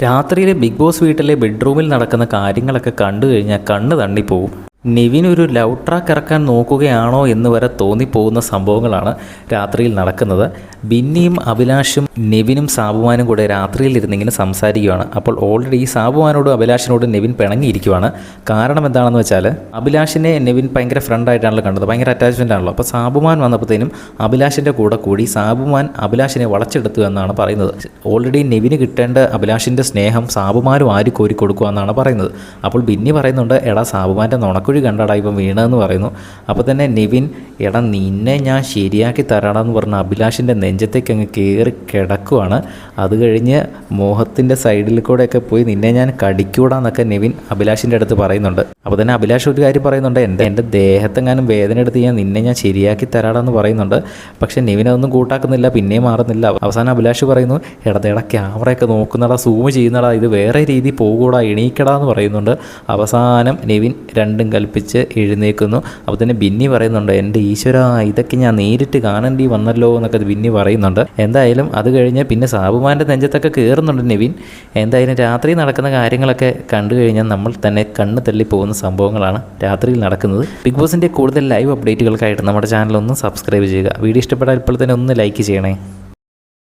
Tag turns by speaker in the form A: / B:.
A: രാത്രിയിൽ big boss വീട്ടിലെ ബെഡ്റൂമിൽ നടക്കുന്ന കാര്യങ്ങളൊക്കെ കണ്ടു കഴിഞ്ഞാൽ കണ്ണ് തണ്ണിപ്പോവും. നിവിൻ ഒരു ലവ് ട്രാക്ക് ഇറക്കാൻ നോക്കുകയാണോ എന്ന് വരെ തോന്നിപ്പോകുന്ന സംഭവങ്ങളാണ് രാത്രിയിൽ നടക്കുന്നത്. ബിന്നിയും അഭിലാഷും നിവിനും സാബുമാനും കൂടെ രാത്രിയിൽ ഇരുന്നിങ്ങനെ സംസാരിക്കുകയാണ്. അപ്പോൾ ഓൾറെഡി ഈ സാബുമാനോടും അഭിലാഷിനോടും നിവിൻ പിണങ്ങിയിരിക്കുകയാണ്. കാരണം എന്താണെന്ന് വെച്ചാൽ നിവിൻ ഭയങ്കര ഫ്രണ്ടായിട്ടാണല്ലോ കണ്ടത്, ഭയങ്കര അറ്റാച്ച്മെൻ്റ് ആണല്ലോ. അപ്പോൾ സാബുമാൻ വന്നപ്പോഴത്തേനും അഭിലാഷിൻ്റെ കൂടെ കൂടി സാബുമാൻ അഭിലാഷിനെ വളച്ചെടുത്തു എന്നാണ് പറയുന്നത്. ഓൾറെഡി നിവിന് കിട്ടേണ്ട അഭിലാഷിൻ്റെ സ്നേഹം സാബുമാനും ആര് കോരി കൊടുക്കുക എന്നാണ് പറയുന്നത്. അപ്പോൾ ബിന്നി പറയുന്നുണ്ട്, എടാ സാബുമാൻ്റെ നുണക്കുഴി കണ്ടടാ ഇപ്പം വീണെന്ന് പറയുന്നു. അപ്പോൾ തന്നെ നിവിൻ, എടാ നിന്നെ ഞാൻ ശരിയാക്കി തരാടാന്ന് പറഞ്ഞ അഭിലാഷിൻ്റെ നെഞ്ചത്തേക്ക് അങ്ങ് കയറി കിടക്കുവാണ്. അത് കഴിഞ്ഞ് മോഹത്തിൻ്റെ സൈഡിൽ കൂടെയൊക്കെ പോയി നിന്നെ ഞാൻ കടിക്കൂടാന്നൊക്കെ നിവിൻ അഭിലാഷിൻ്റെ അടുത്ത് പറയുന്നുണ്ട്. അപ്പോൾ തന്നെ അഭിലാഷ് ഒരു കാര്യം പറയുന്നുണ്ട്, എൻ്റെ ദേഹത്തെങ്ങാനും വേദന എടുത്ത് നിന്നെ ഞാൻ ശരിയാക്കി തരാടാന്ന് പറയുന്നുണ്ട്. പക്ഷേ നിവിൻ അതൊന്നും കൂട്ടാക്കുന്നില്ല, പിന്നെയും മാറുന്നില്ല. അവസാനം അഭിലാഷ് പറയുന്നു, എടാ ക്യാമറയൊക്കെ നോക്കുന്നടാ, സൂം ചെയ്യുന്നടാ, ഇത് വേറെ രീതി പോകൂടാ, എണീക്കടാ എന്ന് പറയുന്നുണ്ട്. അവസാനം നിവിൻ രണ്ടും കൽപ്പിച്ച് എഴുന്നേൽക്കുന്നു. അപ്പോൾ തന്നെ ബിന്നി പറയുന്നുണ്ട്, എൻ്റെ ഈശ്വര ഇതൊക്കെ ഞാൻ നേരിട്ട് കാണേണ്ടി വന്നല്ലോ എന്നൊക്കെ ബിന്നി പറയുന്നുണ്ട്. എന്തായാലും അത് കഴിഞ്ഞ് പിന്നെ സാബുമാൻ്റെ നെഞ്ചത്തൊക്കെ കയറുന്നുണ്ട് നിവിൻ. എന്തായാലും രാത്രി നടക്കുന്ന കാര്യങ്ങളൊക്കെ കണ്ടു കഴിഞ്ഞാൽ നമ്മൾ തന്നെ കണ്ണ് തള്ളി പോകുന്ന സംഭവങ്ങളാണ് രാത്രിയിൽ നടക്കുന്നത്. ബിഗ് ബോസിൻ്റെ കൂടുതൽ ലൈവ് അപ്ഡേറ്റുകൾക്കായിട്ട് നമ്മുടെ ചാനൽ ഒന്ന് സബ്സ്ക്രൈബ് ചെയ്യുക. വീഡിയോ ഇഷ്ടപ്പെട്ടാൽ ഇപ്പോൾ തന്നെ ഒന്ന് ലൈക്ക് ചെയ്യണേ.